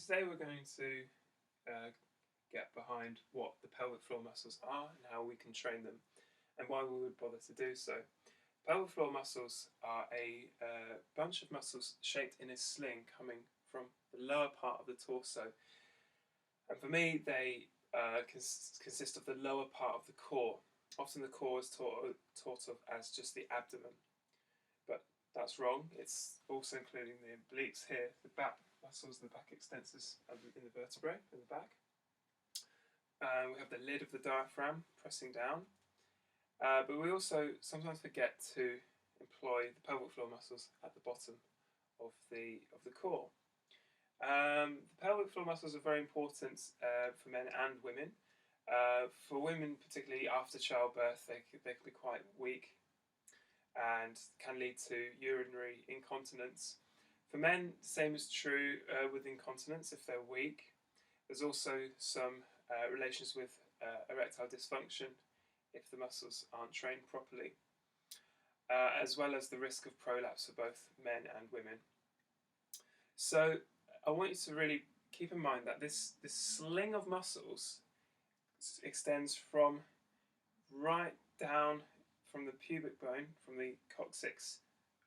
today we're going to get behind what the pelvic floor muscles are and how we can train them and why we would bother to do so. Pelvic floor muscles are a bunch of muscles shaped in a sling coming from the lower part of the torso, and for me they consist of the lower part of the core. Often the core is thought of as just the abdomen, but that's wrong. It's also including the obliques here, the back muscles, the back extensors in the vertebrae in the back. We have the lid of the diaphragm pressing down, but we also sometimes forget to employ the pelvic floor muscles at the bottom of the core. The pelvic floor muscles are very important for men and women. For women, particularly after childbirth, they can be quite weak and can lead to urinary incontinence. For men, the same is true with incontinence if they're weak. There's also some relations with erectile dysfunction if the muscles aren't trained properly, as well as the risk of prolapse for both men and women. So I want you to really keep in mind that this sling of muscles extends from right down from the pubic bone, from the coccyx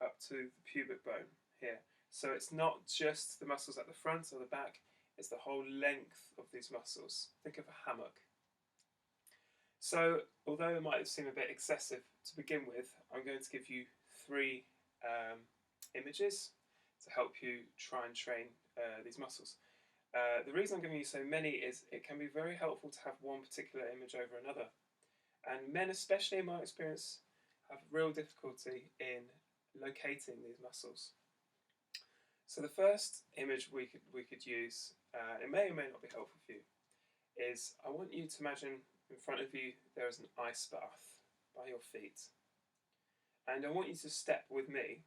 up to the pubic bone here. So it's not just the muscles at the front or the back, it's the whole length of these muscles. Think of a hammock. So although it might seem a bit excessive to begin with, I'm going to give you three images to help you try and train these muscles. The reason I'm giving you so many is it can be very helpful to have one particular image over another. And men, especially in my experience, have real difficulty in locating these muscles. So the first image we could use, it may or may not be helpful for you, is I want you to imagine in front of you there is an ice bath by your feet. And I want you to step with me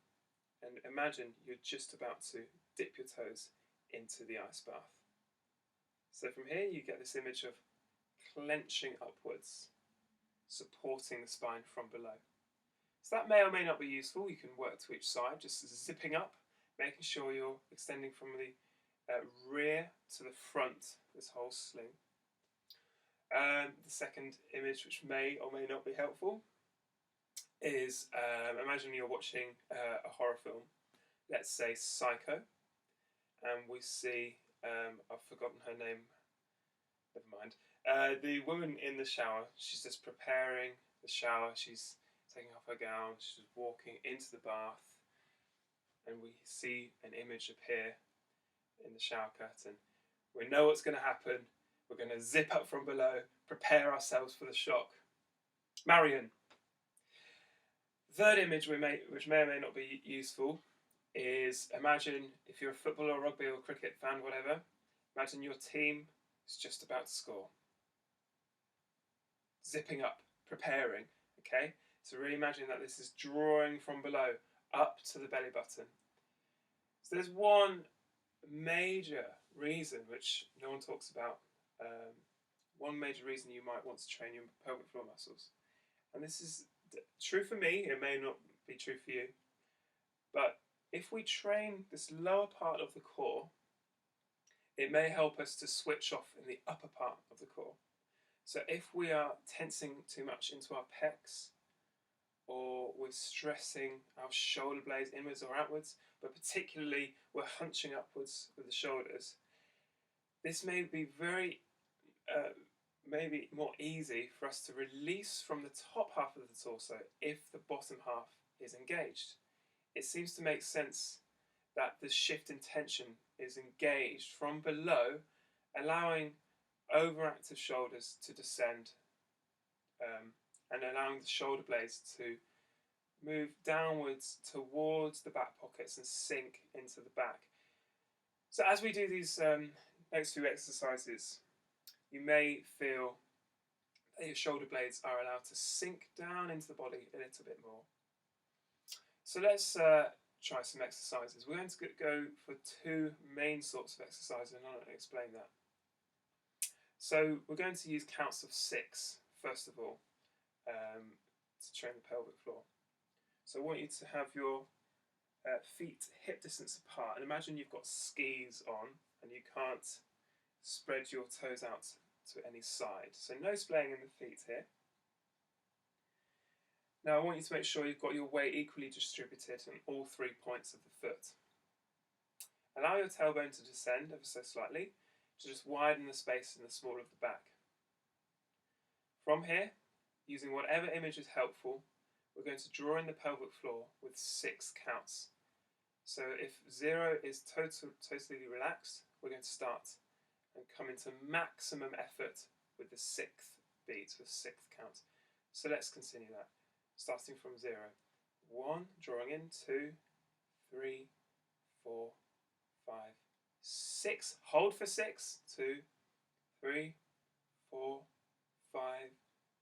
and imagine you're just about to dip your toes into the ice bath. So from here you get this image of clenching upwards, supporting the spine from below. So that may or may not be useful. You can work to each side, just zipping up, making sure you're extending from the rear to the front, this whole sling. The second image, which may or may not be helpful, is imagine you're watching a horror film, let's say Psycho, and we see, I've forgotten her name, never mind, the woman in the shower. She's just preparing the shower, she's taking off her gown, she's walking into the bath, and we see an image appear in the shower curtain. We know what's going to happen. We're going to zip up from below, prepare ourselves for the shock. Marion. Third image, which may or may not be useful, is imagine if you're a football or rugby or cricket fan, whatever, imagine your team is just about to score. Zipping up, preparing, okay? So really imagine that this is drawing from below up to the belly button. So there's one major reason which no one talks about, one major reason you might want to train your pelvic floor muscles. And this is true for me, it may not be true for you, but if we train this lower part of the core, it may help us to switch off in the upper part of the core. So if we are tensing too much into our pecs, or we're stressing our shoulder blades inwards or outwards, but particularly we're hunching upwards with the shoulders, this may be maybe more easy for us to release from the top half of the torso if the bottom half is engaged. It seems to make sense that the shift in tension is engaged from below, allowing overactive shoulders to descend and allowing the shoulder blades to move downwards towards the back pockets and sink into the back. So as we do these next few exercises, you may feel that your shoulder blades are allowed to sink down into the body a little bit more. So let's try some exercises. We're going to go for two main sorts of exercises, and I'll explain that. So we're going to use counts of 6, first of all, to train the pelvic floor. So I want you to have your feet hip distance apart, and imagine you've got skis on and you can't spread your toes out to any side. So no splaying in the feet here. Now I want you to make sure you've got your weight equally distributed in all 3 points of the foot. Allow your tailbone to descend ever so slightly to just widen the space in the small of the back. From here, using whatever image is helpful, we're going to draw in the pelvic floor with 6 counts. So if 0 is totally relaxed, we're going to start and come into maximum effort with the 6th beat, the 6th count. So let's continue that. Starting from 0. 1, drawing in, 2, 3, 4, 5, 6. Hold for 6. 2, 3, 4, 5,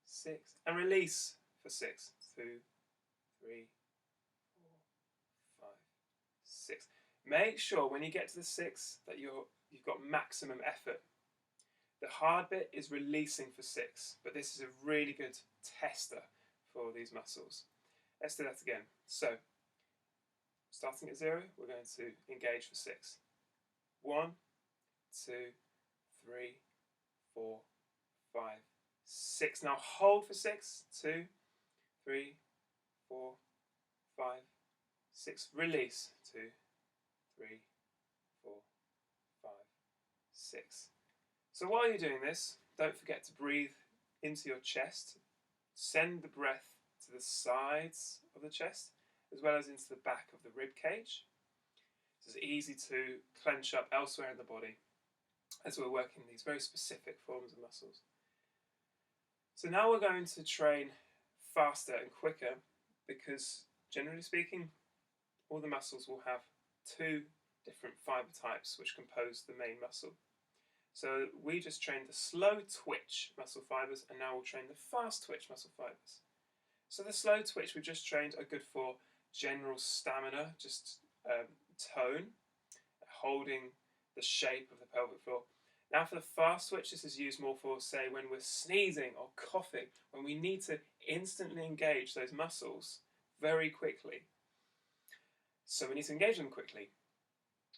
6. And release for 6. 2, 3, 4, 5, 6. Make sure when you get to the 6 that you've got maximum effort. The hard bit is releasing for 6, but this is a really good tester for these muscles. Let's do that again. So, starting at 0, we're going to engage for 6. 1, 2, 3, 4, 5, 6. Now hold for 6. 2, 3, 4, 5, 6. Release. 2, 3, 4, 5, 6. So while you're doing this, don't forget to breathe into your chest. Send the breath to the sides of the chest as well as into the back of the rib cage. So it's easy to clench up elsewhere in the body as we're working these very specific forms of muscles. So now we're going to train faster and quicker because, generally speaking, all the muscles will have 2 different fibre types which compose the main muscle. So we just trained the slow twitch muscle fibres, and now we'll train the fast twitch muscle fibres. So the slow twitch we just trained are good for general stamina, just tone, holding the shape of the pelvic floor. Now for the fast twitch, this is used more for, say, when we're sneezing or coughing, when we need to instantly engage those muscles very quickly. So we need to engage them quickly.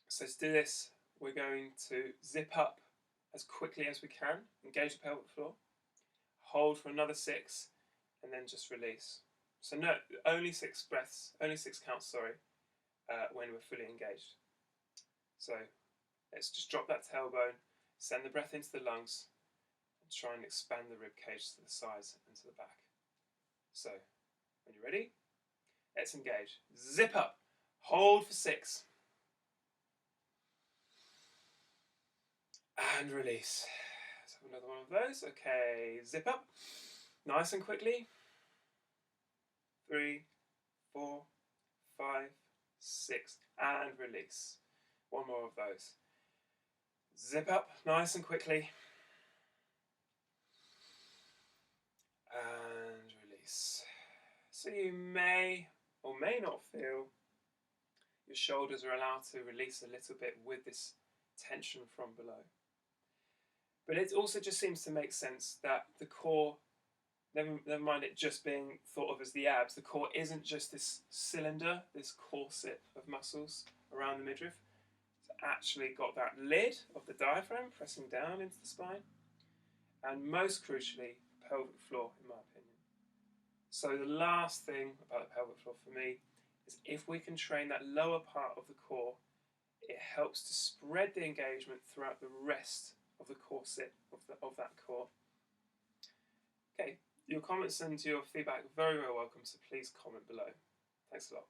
So to do this, we're going to zip up as quickly as we can, engage the pelvic floor, hold for another 6, and then just release. So no, only 6 breaths, only 6 counts, when we're fully engaged. So let's just drop that tailbone, send the breath into the lungs, and try and expand the rib cage to the sides and to the back. So, when you're ready, let's engage. Zip up, hold for 6. And release. Let's have another one of those. Okay, zip up. Nice and quickly. 3, 4, 5, 6. And release. One more of those. Zip up nice and quickly. And release. So you may or may not feel your shoulders are allowed to release a little bit with this tension from below. But it also just seems to make sense that the core, never mind it just being thought of as the abs, the core isn't just this cylinder, this corset of muscles around the midriff. It's actually got that lid of the diaphragm pressing down into the spine, and most crucially, the pelvic floor, in my opinion. So the last thing about the pelvic floor for me is if we can train that lower part of the core, it helps to spread the engagement throughout the rest of the corset of that core. Okay, your comments and your feedback are very, very welcome, so please comment below. Thanks a lot.